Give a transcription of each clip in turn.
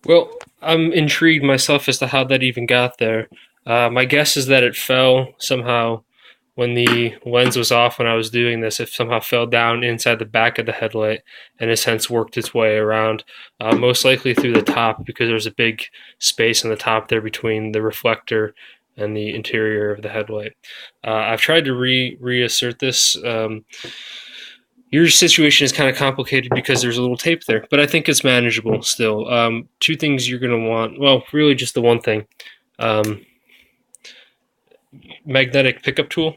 Well, I'm intrigued myself as to how that even got there. My guess is that it fell somehow when the lens was off when I was doing this. It somehow fell down inside the back of the headlight and has since worked its way around, most likely through the top because there's a big space on the top there between the reflector and the interior of the headlight. I've tried to reassert this. Your situation is kind of complicated because there's a little tape there, but I think it's manageable still. Two things you're going to want, well, really just the one thing, um, magnetic pickup tool.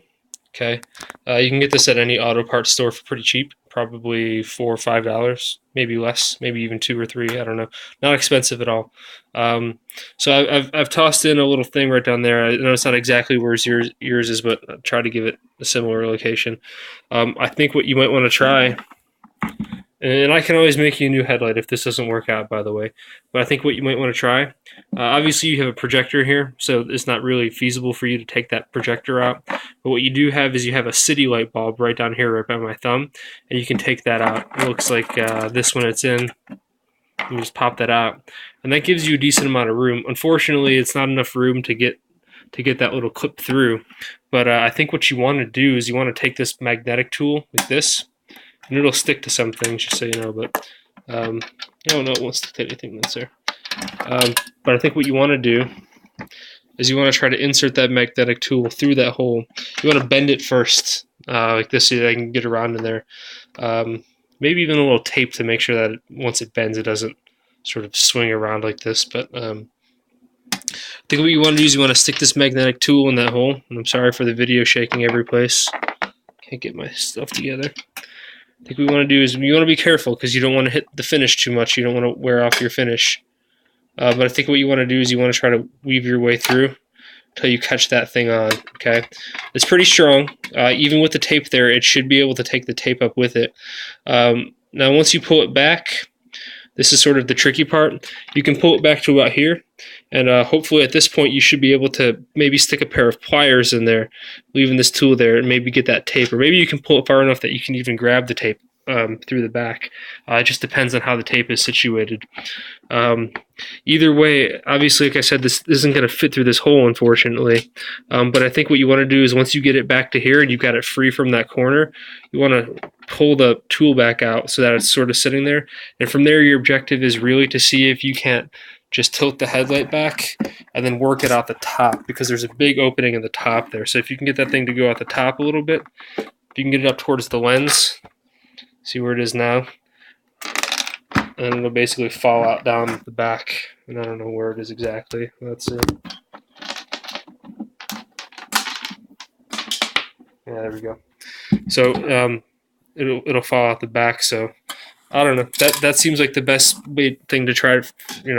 Okay, you can get this at any auto parts store for pretty cheap, probably $4 or $5, maybe less, maybe even 2 or 3. I don't know, not expensive at all. Um, so I've tossed in a little thing right down there. I know it's not exactly where yours is, but I'll try to give it a similar location. I think what you might want to try, and I can always make you a new headlight if this doesn't work out, by the way. But I think what you might want to try, obviously you have a projector here, so it's not really feasible for you to take that projector out. But what you do have is you have a city light bulb right down here, right by my thumb, and you can take that out. It looks like this one it's in. You just pop that out, and that gives you a decent amount of room. Unfortunately, it's not enough room to get that little clip through. But I think what you want to do is you want to take this magnetic tool like this, and it'll stick to some things, just so you know. But I don't know, it won't stick to anything that's there. But I think what you want to do is you want to try to insert that magnetic tool through that hole. You want to bend it first, like this, so that I can get around in there. Maybe even a little tape to make sure that once it bends, it doesn't sort of swing around like this. But I think what you want to do is you want to stick this magnetic tool in that hole. And I'm sorry for the video shaking every place. Can't get my stuff together. I think what we want to do is you want to be careful because you don't want to hit the finish too much. You don't want to wear off your finish. But I think what you want to do is you want to try to weave your way through until you catch that thing on. Okay, it's pretty strong. Even with the tape there, it should be able to take the tape up with it. Now, once you pull it back, this is sort of the tricky part. You can pull it back to about here, and hopefully at this point you should be able to maybe stick a pair of pliers in there, leaving this tool there, and maybe get that tape. Or maybe you can pull it far enough that you can even grab the tape through the back. It just depends on how the tape is situated. Either way, obviously, like I said, this isn't going to fit through this hole, unfortunately. But I think what you want to do is once you get it back to here and you've got it free from that corner, you want to pull the tool back out so that it's sort of sitting there. And from there, your objective is really to see if you can't just tilt the headlight back and then work it out the top, because there's a big opening in the top there. So if you can get that thing to go out the top a little bit, if you can get it up towards the lens, see where it is now, and it'll basically fall out down the back. And I don't know where it is exactly. Let's see. Yeah, there we go. So it'll fall out the back. So I don't know. That seems like the best thing to try.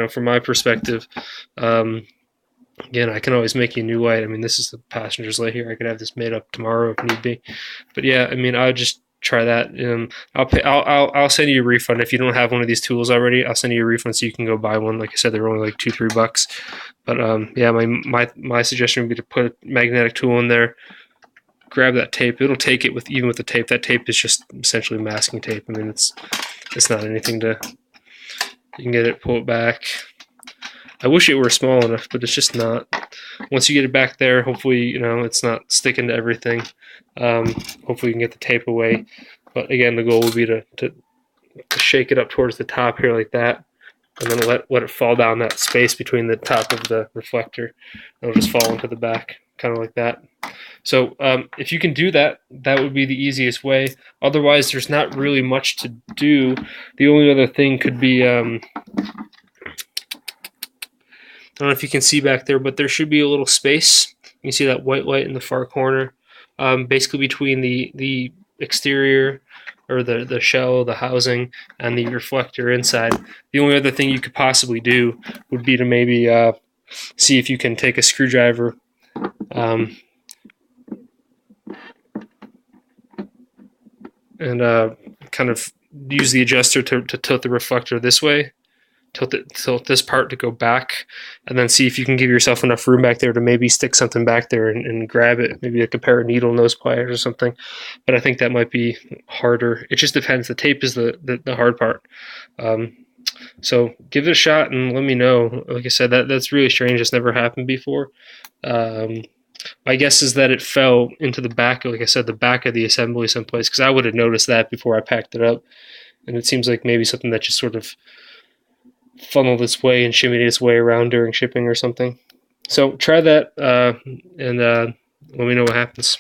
From my perspective. Again, I can always make you a new light. I mean, this is the passenger's light here. I could have this made up tomorrow if need be. But yeah, I mean, I would just try that. I'll send you a refund if you don't have one of these tools already. I'll send you a refund so you can go buy one. Like I said, they're only like $2-3. But yeah, my suggestion would be to put a magnetic tool in there, grab that tape. It'll take it even with the tape. That tape is just essentially masking tape. I mean, it's not anything to. You can get it, pull it back. I wish it were small enough, but it's just not. Once you get it back there, hopefully, it's not sticking to everything. Hopefully you can get the tape away. But again, the goal would be to shake it up towards the top here like that, and then let it fall down that space between the top of the reflector. It'll just fall into the back, kind of like that. So if you can do that, that would be the easiest way. Otherwise, there's not really much to do. The only other thing could be... I don't know if you can see back there, but there should be a little space. You can see that white light in the far corner, basically between the exterior or the shell, the housing, and the reflector inside. The only other thing you could possibly do would be to maybe see if you can take a screwdriver and kind of use the adjuster to tilt the reflector this way. Tilt this part to go back, and then see if you can give yourself enough room back there to maybe stick something back there and grab it, maybe like a pair of needle nose pliers or something. But I think that might be harder. It just depends. The tape is the hard part. So give it a shot and let me know. Like I said, that's really strange. It's never happened before. Um, my guess is that it fell into the back, like I said, the back of the assembly someplace, because I would have noticed that before I packed it up. And it seems like maybe something that just sort of funneled its way and shimmied its way around during shipping or something. So try that and let me know what happens.